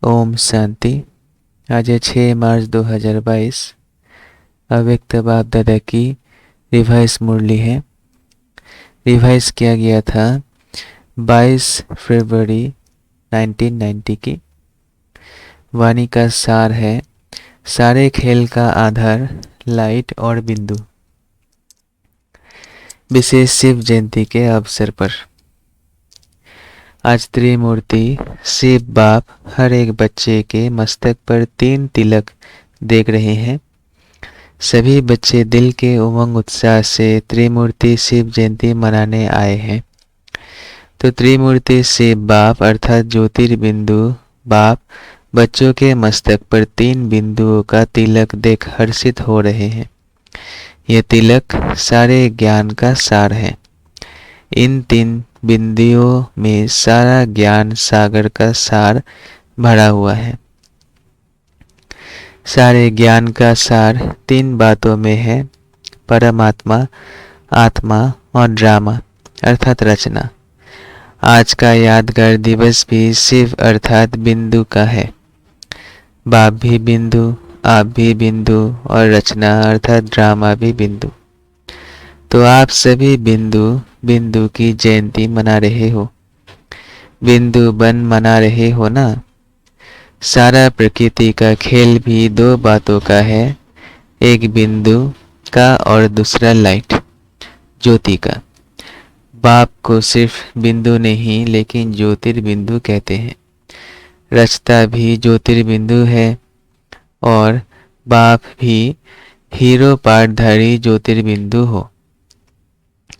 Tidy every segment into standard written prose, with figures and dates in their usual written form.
ओम शांति। आज है 6 मार्च 2022। अव्यक्त बाप दादा की रिवाइज मुरली है। रिवाइज किया गया था 22 फरवरी 1990 की। वाणी का सार है, सारे खेल का आधार लाइट और बिंदु। विशेष शिव जयंती के अवसर पर आज त्रिमूर्ति शिव बाप हर एक बच्चे के मस्तक पर 3 तिलक देख रहे हैं। सभी बच्चे दिल के उमंग उत्साह से त्रिमूर्ति शिव जयंती मनाने आए हैं। तो त्रिमूर्ति शिव बाप अर्थात ज्योतिर्बिंदु बाप बच्चों के मस्तक पर 3 बिंदुओं का तिलक देख हर्षित हो रहे हैं। ये तिलक सारे ज्ञान का सार है। इन 3 बिंदुओं में सारा ज्ञान सागर का सार भरा हुआ है। सारे ज्ञान का सार 3 बातों में है, परमात्मा, आत्मा और ड्रामा अर्थात रचना। आज का यादगार दिवस भी शिव अर्थात बिंदु का है। बाप भी बिंदु, आप भी बिंदु और रचना अर्थात ड्रामा भी बिंदु। तो आप सभी बिंदु बिंदु की जयंती मना रहे हो। बिंदु बन मना रहे हो ना। सारा प्रकृति का खेल भी 2 बातों का है, एक बिंदु का और दूसरा लाइट ज्योति का। बाप को सिर्फ बिंदु नहीं लेकिन ज्योतिर्बिंदु कहते हैं। रचता भी ज्योतिर्बिंदु है और बाप भी हीरो पाठधारी ज्योतिर्बिंदु हो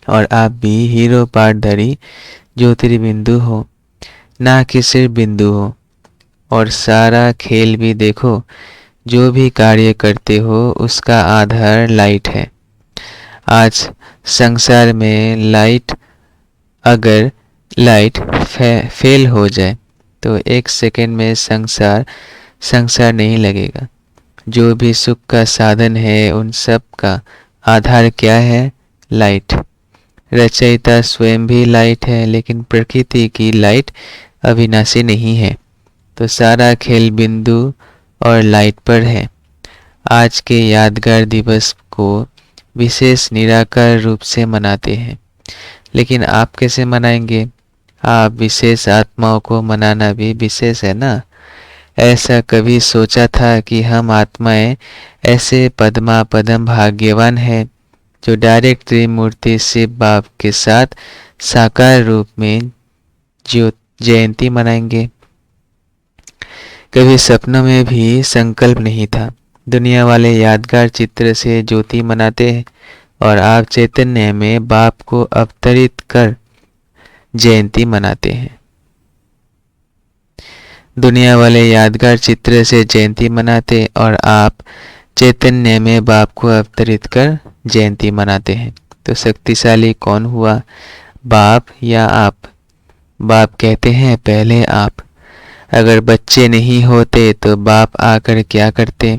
और आप भी हीरो पाठधारी ज्योतिर्बिंदु हो, ना कि सिर्फ बिंदु हो। और सारा खेल भी देखो, जो भी कार्य करते हो उसका आधार लाइट है। आज संसार में अगर लाइट फेल हो जाए तो 1 सेकंड में संसार नहीं लगेगा। जो भी सुख का साधन है उन सब का आधार क्या है? लाइट। रचयिता स्वयं भी लाइट है लेकिन प्रकृति की लाइट अविनाशी नहीं है। तो सारा खेल बिंदु और लाइट पर है। आज के यादगार दिवस को विशेष निराकार रूप से मनाते हैं। लेकिन आप कैसे मनाएंगे? आप विशेष आत्माओं को मनाना भी विशेष है ना। ऐसा कभी सोचा था कि हम आत्माएं ऐसे पद्म भाग्यवान है जो डायरेक्ट त्रिमूर्ति शिव बाप के साथ साकार रूप में जयंती मनाएंगे? कभी सपनों में भी संकल्प नहीं था। दुनिया वाले यादगार चित्र से ज्योति मनाते हैं और आप चैतन्य में बाप को अवतरित कर जयंती मनाते हैं। दुनिया वाले यादगार चित्र से जयंती मनाते और आप चैतन्य में बाप को अवतरित कर जयंती मनाते हैं। तो शक्तिशाली कौन हुआ, बाप या आप? बाप कहते हैं पहले आप। अगर बच्चे नहीं होते तो बाप आकर क्या करते?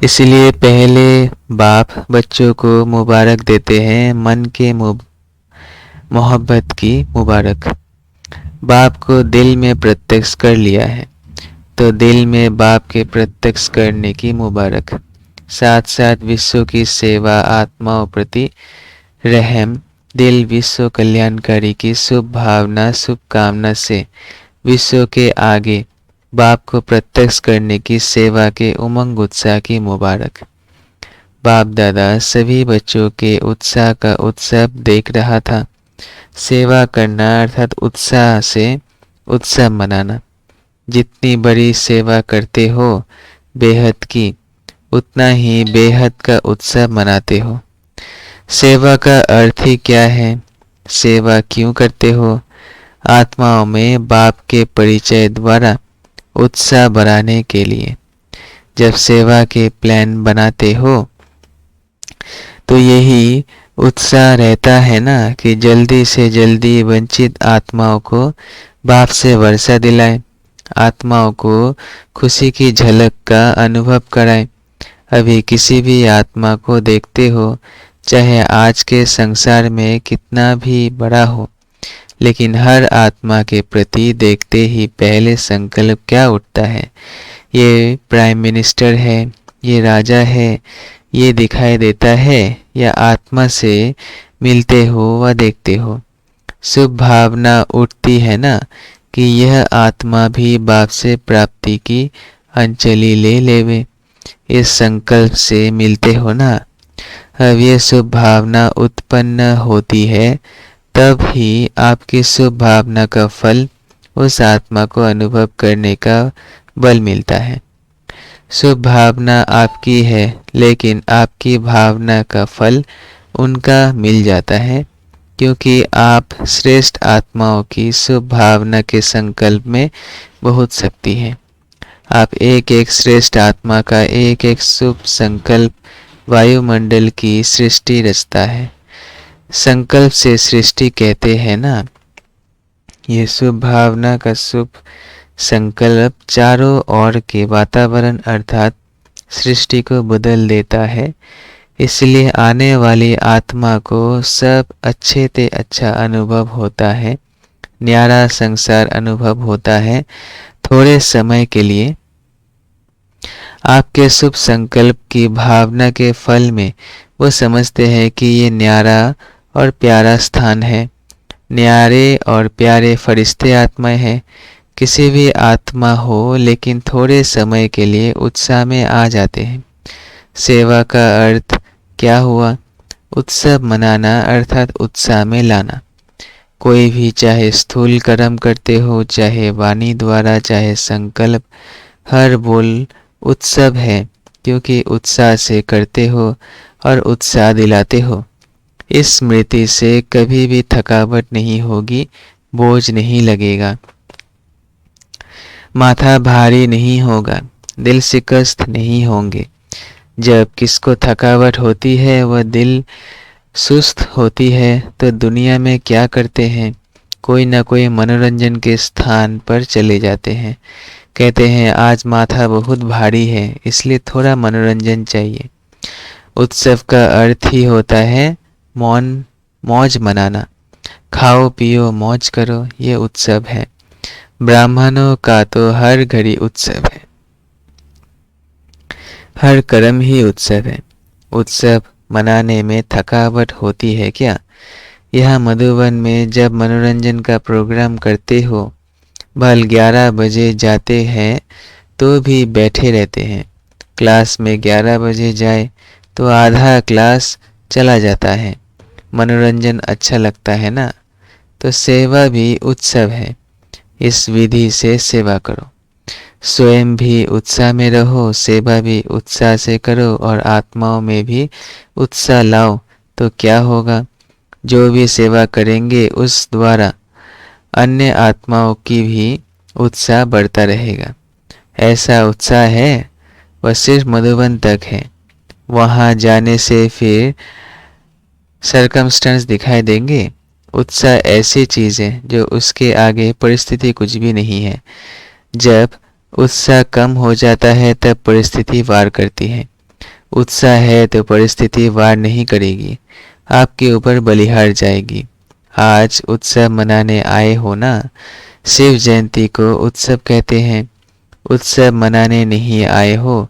इसलिए पहले बाप बच्चों को मुबारक देते हैं, मन के मोहब्बत की मुबारक। बाप को दिल में प्रत्यक्ष कर लिया है तो दिल में बाप के प्रत्यक्ष करने की मुबारक। साथ साथ विश्व की सेवा, आत्माओं प्रति रहम, दिल विश्व कल्याणकारी की शुभ भावना, शुभकामना से विश्व के आगे बाप को प्रत्यक्ष करने की सेवा के उमंग उत्साह की मुबारक। बाप दादा सभी बच्चों के उत्साह का उत्सव देख रहा था। सेवा करना अर्थात उत्साह से उत्सव मनाना। जितनी बड़ी सेवा करते हो बेहद की, उतना ही बेहद का उत्सव मनाते हो। सेवा का अर्थ ही क्या है? सेवा क्यों करते हो? आत्माओं में बाप के परिचय द्वारा उत्साह बढ़ाने के लिए। जब सेवा के प्लान बनाते हो तो यही उत्साह रहता है ना कि जल्दी से जल्दी वंचित आत्माओं को बाप से वर्षा दिलाए, आत्माओं को खुशी की झलक का अनुभव कराए। अभी किसी भी आत्मा को देखते हो, चाहे आज के संसार में कितना भी बड़ा हो, लेकिन हर आत्मा के प्रति देखते ही पहले संकल्प क्या उठता है? ये प्राइम मिनिस्टर है, ये राजा है, ये दिखाई देता है, या आत्मा से मिलते हो व देखते हो? शुभ भावना उठती है ना कि यह आत्मा भी बाप से प्राप्ति की अंजलि ले लेवे। इस संकल्प से मिलते हो ना। अब ये शुभ भावना उत्पन्न होती है, तब ही आपकी शुभ भावना का फल उस आत्मा को अनुभव करने का बल मिलता है। शुभ भावना आपकी है, लेकिन आपकी भावना का फल उनका मिल जाता है, क्योंकि आप श्रेष्ठ आत्माओं की शुभ भावना के संकल्प में बहुत शक्ति है। आप एक एक श्रेष्ठ आत्मा का एक एक शुभ संकल्प वायुमंडल की सृष्टि रचता है। संकल्प से सृष्टि कहते हैं ना। ये शुभ भावना का शुभ संकल्प चारों ओर के वातावरण अर्थात सृष्टि को बदल देता है। इसलिए आने वाली आत्मा को सब अच्छे से अच्छा अनुभव होता है, न्यारा संसार अनुभव होता है। थोड़े समय के लिए आपके शुभ संकल्प की भावना के फल में वो समझते हैं कि ये न्यारा और प्यारा स्थान है। न्यारे और प्यारे फरिश्ते आत्माएं हैं। किसी भी आत्मा हो, लेकिन थोड़े समय के लिए उत्साह में आ जाते हैं। सेवा का अर्थ क्या हुआ? उत्सव मनाना अर्थात उत्साह में लाना। कोई भी चाहे स्थूल कर्म करते हो, चाहे वाणी द्वारा, चाहे संकल्प, हर बोल उत्सव है, क्योंकि उत्साह से करते हो और उत्साह दिलाते हो। इस स्मृति से कभी भी थकावट नहीं होगी, बोझ नहीं लगेगा, माथा भारी नहीं होगा, दिल शिकस्त नहीं होंगे। जब किसको थकावट होती है, वह दिल सुस्त होती है, तो दुनिया में क्या करते हैं? कोई ना कोई मनोरंजन के स्थान पर चले जाते हैं। कहते हैं आज माथा बहुत भारी है, इसलिए थोड़ा मनोरंजन चाहिए। उत्सव का अर्थ ही होता है मौज मनाना। खाओ पियो मौज करो, ये उत्सव है। ब्राह्मणों का तो हर घड़ी उत्सव है, हर कर्म ही उत्सव है। उत्सव मनाने में थकावट होती है क्या? यहाँ मधुबन में जब मनोरंजन का प्रोग्राम करते हो, भल 11 बजे जाते हैं तो भी बैठे रहते हैं। क्लास में 11 बजे जाए तो आधा क्लास चला जाता है। मनोरंजन अच्छा लगता है ना। तो सेवा भी उत्सव है। इस विधि से सेवा करो, स्वयं भी उत्साह में रहो, सेवा भी उत्साह से करो और आत्माओं में भी उत्साह लाओ। तो क्या होगा? जो भी सेवा करेंगे उस द्वारा अन्य आत्माओं की भी उत्साह बढ़ता रहेगा। ऐसा उत्साह है वह सिर्फ मधुबन तक है। वहाँ जाने से फिर सरकमस्टेंस दिखाई देंगे। उत्साह ऐसी चीज है जो उसके आगे परिस्थिति कुछ भी नहीं है। जब उत्साह कम हो जाता है तब परिस्थिति वार करती है। उत्साह है तो परिस्थिति वार नहीं करेगी, आपके ऊपर बलिहार जाएगी। आज उत्सव मनाने आए हो ना। शिव जयंती को उत्सव कहते हैं। उत्सव मनाने नहीं आए हो,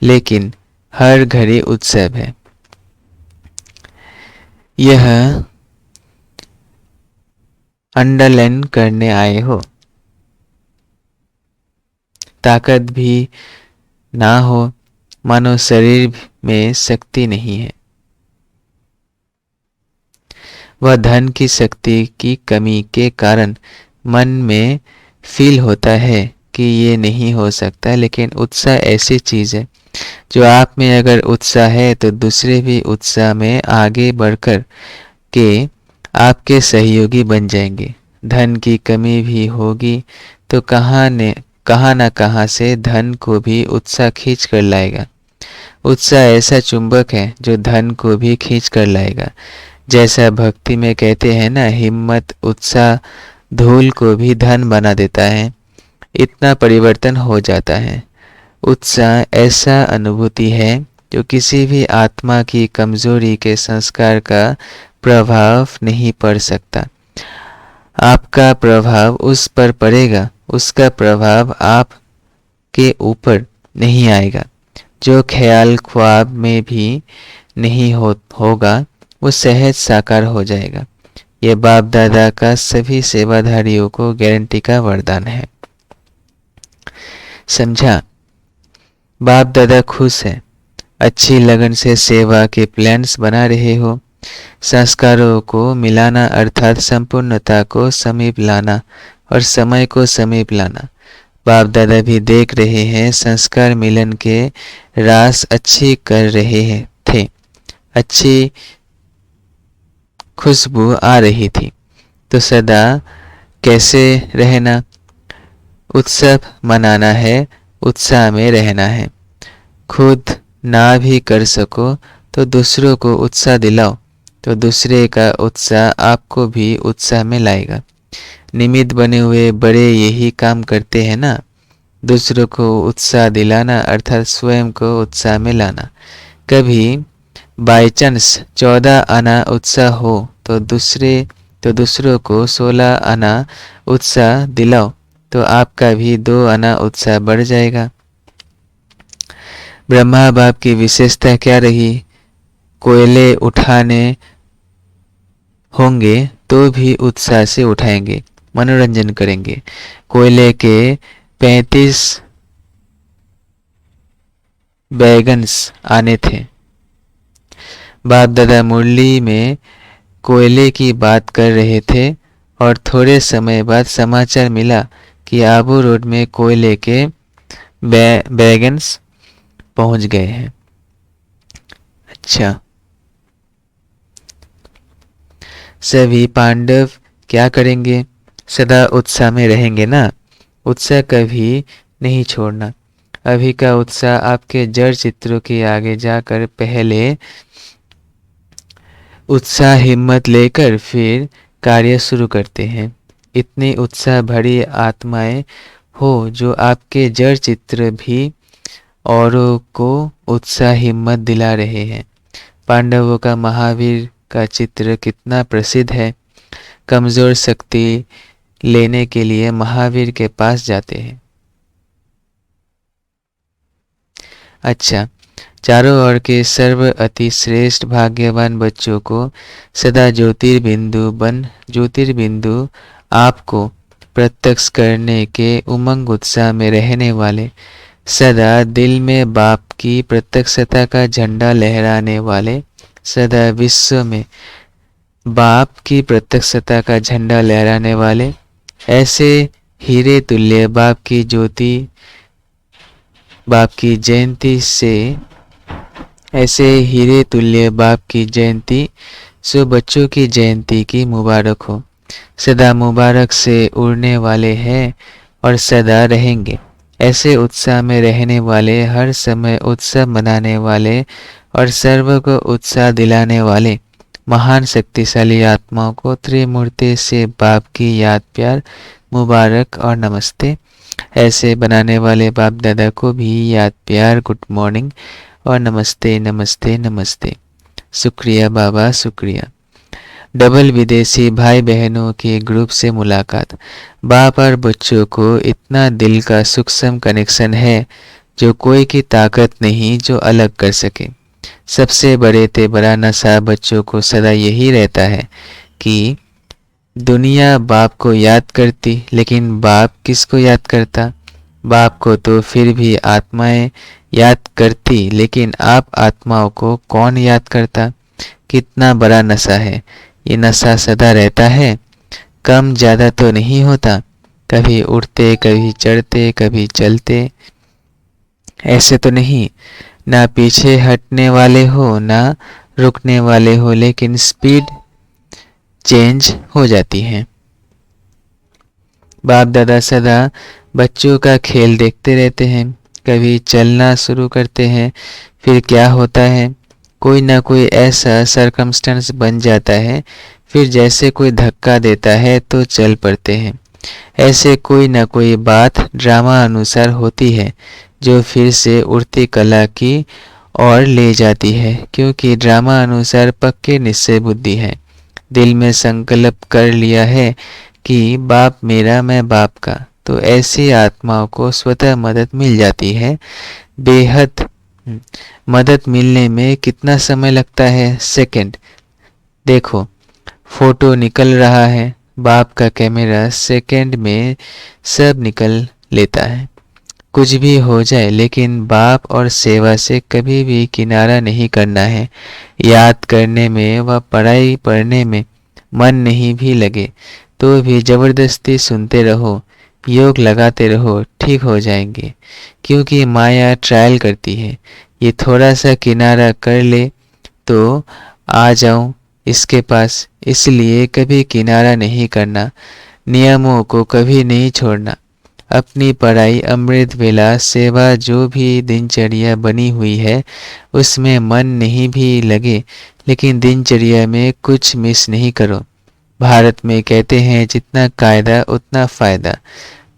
लेकिन हर घड़ी उत्सव है। यह अंडरलाइन करने आए हो। ताकत भी ना हो, मानो शरीर में शक्ति नहीं है। वह धन की शक्ति की कमी के कारण मन में फील होता है कि ये नहीं हो सकता। लेकिन उत्साह ऐसी चीज है जो आप में अगर उत्साह है तो दूसरे भी उत्साह में आगे बढ़कर के आपके सहयोगी बन जाएंगे। धन की कमी भी होगी तो कहाँ न कहाँ से धन को भी उत्साह खींच कर लाएगा। उत्साह ऐसा चुंबक है जो धन को भी खींच कर लाएगा। जैसा भक्ति में कहते हैं ना, हिम्मत उत्साह धूल को भी धन बना देता है। इतना परिवर्तन हो जाता है। उत्साह ऐसा अनुभूति है जो किसी भी आत्मा की कमजोरी के संस्कार का प्रभाव नहीं पड़ सकता। आपका प्रभाव उस पर पड़ेगा, उसका प्रभाव आप के ऊपर नहीं आएगा। जो ख्याल ख्वाब में भी नहीं होगा वो सहज साकार हो जाएगा। ये बाप दादा का सभी सेवाधारियों को गारंटी का वरदान है। समझा? बाप दादा खुश है, अच्छी लगन से सेवा के प्लान्स बना रहे हो। संस्कारों को मिलाना अर्थात संपूर्णता को समीप लाना और समय को समीप लाना। बाप दादा भी देख रहे हैं, संस्कार मिलन के रास अच्छी कर रहे हैं थे, अच्छी खुशबू आ रही थी। तो सदा कैसे रहना? उत्सव मनाना है, उत्साह में रहना है। खुद ना भी कर सको तो दूसरों को उत्साह दिलाओ, तो दूसरे का उत्साह आपको भी उत्साह में लाएगा। निमित्त बने हुए बड़े यही काम करते हैं ना, दूसरों को उत्साह दिलाना अर्थात स्वयं को उत्साह में लाना। कभी बाई चांस 14 आना उत्साह हो तो दूसरों को 16 आना उत्साह दिलाओ, तो आपका भी 2 आना उत्साह बढ़ जाएगा। ब्रह्मा बाप की विशेषता क्या रही? कोयले उठाने होंगे तो भी उत्साह से उठाएंगे, मनोरंजन करेंगे। कोयले के 35 बैगन्स आने थे। बाप दादा मुरली में कोयले की बात कर रहे थे और थोड़े समय बाद समाचार मिला कि आबू रोड में कोयले के बैगन्स पहुंच गए हैं। अच्छा, सभी पांडव क्या करेंगे? सदा उत्साह में रहेंगे ना, उत्साह कभी नहीं छोड़ना। अभी का उत्साह आपके जड़ चित्रों के आगे जाकर पहले उत्साह हिम्मत लेकर फिर कार्य शुरू करते हैं। इतनी उत्साह भरी आत्माएं हो जो आपके जड़ चित्र भी औरों को उत्साह हिम्मत दिला रहे हैं। पांडवों का महावीर का चित्र कितना प्रसिद्ध है। कमजोर शक्ति लेने के लिए महावीर के पास जाते हैं। अच्छा, चारों ओर के सर्व अति श्रेष्ठ भाग्यवान बच्चों को सदा ज्योतिर्बिंदु आपको प्रत्यक्ष करने के उमंग उत्साह में रहने वाले, सदा दिल में बाप की प्रत्यक्षता का झंडा लहराने वाले, सदा विश्व में बाप की प्रत्यक्षता का झंडा लहराने वाले, ऐसे हीरे तुल्य बाप की ज्योति, बाप की जयंती से ऐसे हीरे तुल्य बाप की जयंती सो बच्चों की जयंती की मुबारक हो। सदा मुबारक से उड़ने वाले हैं और सदा रहेंगे। ऐसे उत्साह में रहने वाले, हर समय उत्सव मनाने वाले और सर्व को उत्साह दिलाने वाले महान शक्तिशाली आत्माओं को त्रिमूर्ति से बाप की याद, प्यार, मुबारक और नमस्ते। ऐसे बनाने वाले बाप दादा को भी याद, प्यार, गुड मॉर्निंग और नमस्ते नमस्ते नमस्ते। शुक्रिया बाबा, शुक्रिया। डबल विदेशी भाई बहनों के ग्रुप से मुलाकात। बाप और बच्चों को इतना दिल का सूक्ष्म कनेक्शन है जो कोई की ताकत नहीं जो अलग कर सके। सबसे बड़े ते बड़ा नशा बच्चों को सदा यही रहता है कि दुनिया बाप को याद करती, लेकिन बाप किसको याद करता? बाप को तो फिर भी आत्माएं याद करती, लेकिन आप आत्माओं को कौन याद करता? कितना बड़ा नशा है ये। नशा सदा रहता है, कम ज़्यादा तो नहीं होता। कभी उठते, कभी चढ़ते, कभी चलते, ऐसे तो नहीं। ना पीछे हटने वाले हो ना रुकने वाले हो, लेकिन स्पीड चेंज हो जाती है। बाप दादा सदा बच्चों का खेल देखते रहते हैं। कभी चलना शुरू करते हैं, फिर क्या होता है, कोई ना कोई ऐसा सरकमस्टेंस बन जाता है, फिर जैसे कोई धक्का देता है तो चल पड़ते हैं। ऐसे कोई ना कोई बात ड्रामा अनुसार होती है जो फिर से उड़ती कला की ओर ले जाती है, क्योंकि ड्रामा अनुसार पक्के निश्चय बुद्धि है। दिल में संकल्प कर लिया है कि बाप मेरा मैं बाप का, तो ऐसी आत्माओं को स्वतः मदद मिल जाती है। बेहद मदद मिलने में कितना समय लगता है? सेकंड। देखो, फोटो निकल रहा है, बाप का कैमरा सेकंड में सब निकल लेता है। कुछ भी हो जाए, लेकिन बाप और सेवा से कभी भी किनारा नहीं करना है। याद करने में व पढ़ाई पढ़ने में मन नहीं भी लगे तो भी जबरदस्ती सुनते रहो, योग लगाते रहो, ठीक हो जाएंगे। क्योंकि माया ट्रायल करती है, ये थोड़ा सा किनारा कर ले तो आ जाऊं इसके पास, इसलिए कभी किनारा नहीं करना, नियमों को कभी नहीं छोड़ना। अपनी पढ़ाई, अमृत वेला, सेवा, जो भी दिनचर्या बनी हुई है उसमें मन नहीं भी लगे, लेकिन दिनचर्या में कुछ मिस नहीं करो। भारत में कहते हैं जितना कायदा उतना फायदा।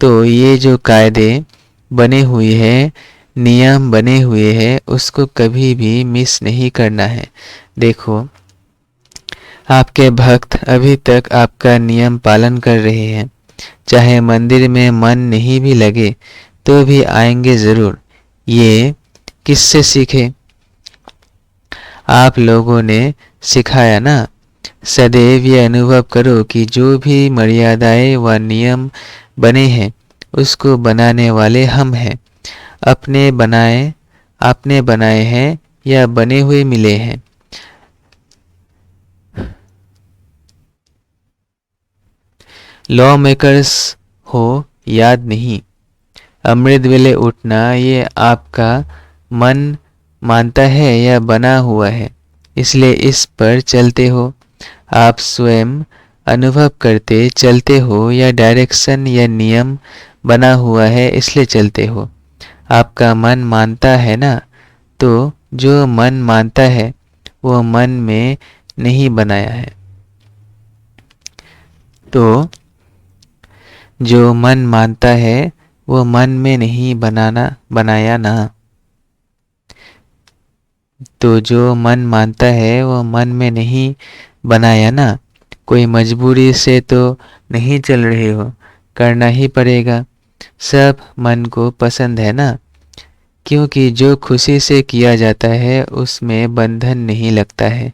तो ये जो कायदे बने हुए हैं, नियम बने हुए हैं, उसको कभी भी मिस नहीं करना है। देखो, आपके भक्त अभी तक आपका नियम पालन कर रहे हैं, चाहे मंदिर में मन नहीं भी लगे तो भी आएंगे जरूर। ये किससे सीखे? आप लोगों ने सिखाया ना। सदैव ये अनुभव करो कि जो भी मर्यादाएं व नियम बने हैं उसको बनाने वाले हम हैं। आपने बनाए हैं या बने हुए मिले हैं? लॉ मेकर्स हो, याद नहीं। अमृत वेले उठना ये आपका मन मानता है या बना हुआ है, इसलिए इस पर चलते हो? आप स्वयं अनुभव करते चलते हो या डायरेक्शन या नियम बना हुआ है इसलिए चलते हो? आपका मन मानता है ना, तो जो मन मानता है वो मन में नहीं बनाया है। तो जो मन मानता है वो मन में नहीं बनाया ना। तो जो मन मानता है वो मन में नहीं बनाया ना। कोई मजबूरी से तो नहीं चल रहे हो, करना ही पड़ेगा। सब मन को पसंद है ना, क्योंकि जो खुशी से किया जाता है उसमें बंधन नहीं लगता है।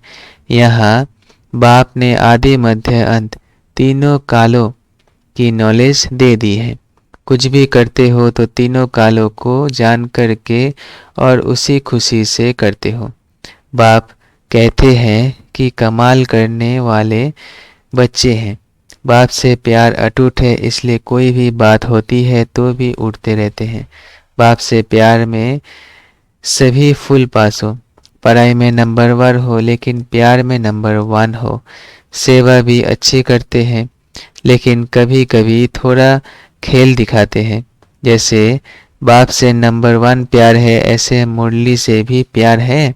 यहाँ बाप ने आदि मध्य अंत तीनों कालों की नॉलेज दे दी है। कुछ भी करते हो तो तीनों कालों को जान करके और उसी खुशी से करते हो। बाप कहते हैं कि कमाल करने वाले बच्चे हैं। बाप से प्यार अटूट है, इसलिए कोई भी बात होती है तो भी उठते रहते हैं। बाप से प्यार में सभी फुल पास हो, पढ़ाई में नंबर 1 हो, लेकिन प्यार में नंबर 1 हो। सेवा भी अच्छी करते हैं, लेकिन कभी कभी थोड़ा खेल दिखाते हैं। जैसे बाप से नंबर 1 प्यार है, ऐसे मुरली से भी प्यार है।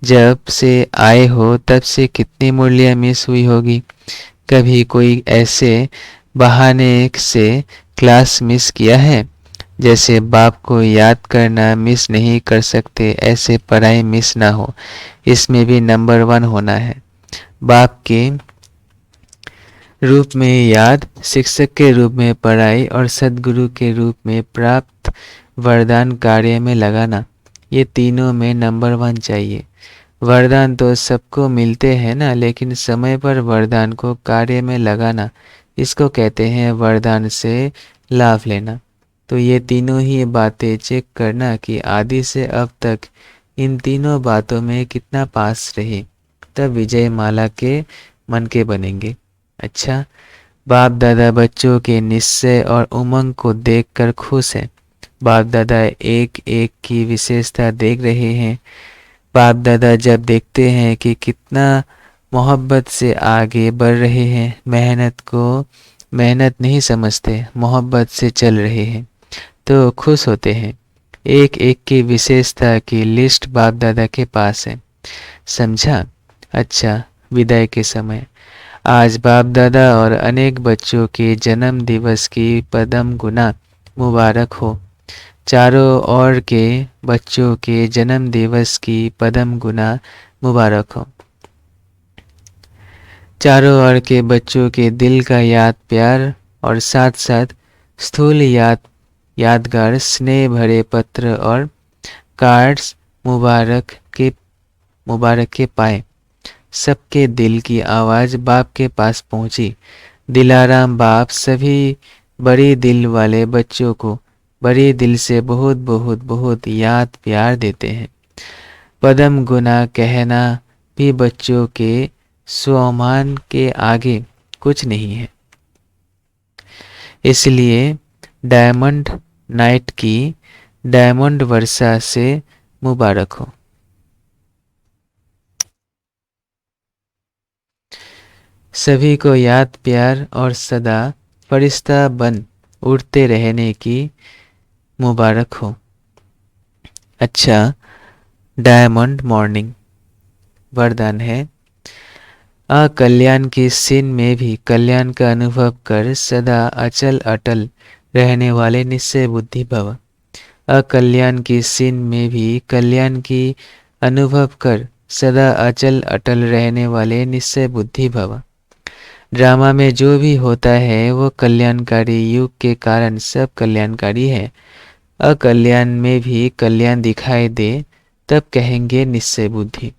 जब से आए हो तब से कितनी मुरलियाँ मिस हुई होगी। कभी कोई ऐसे बहाने से क्लास मिस किया है? जैसे बाप को याद करना मिस नहीं कर सकते, ऐसे पढ़ाई मिस ना हो, इसमें भी नंबर 1 होना है। बाप के रूप में याद, शिक्षक के रूप में पढ़ाई और सद्गुरु के रूप में प्राप्त वरदान कार्य में लगाना, ये तीनों में नंबर 1 चाहिए। वरदान तो सबको मिलते हैं ना, लेकिन समय पर वरदान को कार्य में लगाना, इसको कहते हैं वरदान से लाभ लेना। तो ये तीनों ही बातें चेक करना कि आदि से अब तक इन तीनों बातों में कितना पास रहे, तब विजय माला के मन के बनेंगे। अच्छा, बाप दादा बच्चों के निश्चय और उमंग को देखकर खुश हैं। बाप दादा एक एक की विशेषता देख रहे हैं। बाप दादा जब देखते हैं कि कितना मोहब्बत से आगे बढ़ रहे हैं, मेहनत नहीं समझते, मोहब्बत से चल रहे हैं, तो खुश होते हैं। एक एक की विशेषता की लिस्ट बाप दादा के पास है। समझा? अच्छा, विदाई के समय आज बाप दादा और अनेक बच्चों के जन्म दिवस की पदम गुना मुबारक हो। चारों ओर के बच्चों के जन्म दिवस की पदम गुना मुबारक हो। चारों ओर के बच्चों के दिल का याद प्यार और साथ साथ स्थूल यादगार स्नेह भरे पत्र और कार्ड्स मुबारक के पाए। सबके दिल की आवाज बाप के पास पहुंची। दिलाराम बाप सभी बड़े दिल वाले बच्चों को बड़े दिल से बहुत बहुत बहुत याद प्यार देते हैं। पदम गुना कहना भी बच्चों के स्वाभिमान के आगे कुछ नहीं है। इसलिए डायमंड नाइट की डायमंड वर्षा से मुबारक हो। सभी को याद प्यार और सदा फरिश्ता बन उड़ते रहने की मुबारक हो। अच्छा, डायमंड मॉर्निंग वरदान है। अकल्याण की सीन में भी कल्याण का अनुभव कर सदा अचल अटल रहने वाले निश्चय बुद्धि भव। अकल्याण की सीन में भी कल्याण की अनुभव कर सदा अचल अटल रहने वाले निश्चय बुद्धि भव। ड्रामा में जो भी होता है वो कल्याणकारी युग के कारण सब कल्याणकारी है। अकल्याण में भी कल्याण दिखाई दे तब कहेंगे निश्चय बुद्धि।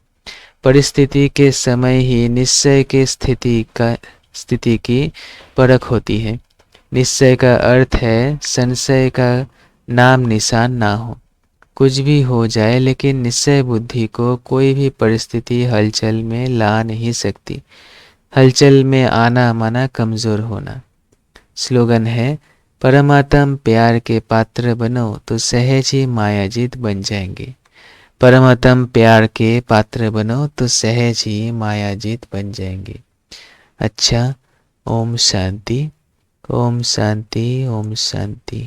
परिस्थिति के समय ही निश्चय के स्थिति की परख होती है। निश्चय का अर्थ है संशय का नाम निशान ना हो। कुछ भी हो जाए लेकिन निश्चय बुद्धि को कोई भी परिस्थिति हलचल में ला नहीं सकती। हलचल में आना माना कमजोर होना। स्लोगन है, परमात्म प्यार के पात्र बनो तो सहज ही मायाजीत बन जाएंगे। परमात्म प्यार के पात्र बनो तो सहज ही मायाजीत बन जाएंगे। अच्छा, ओम शांति, ओम शांति, ओम शांति।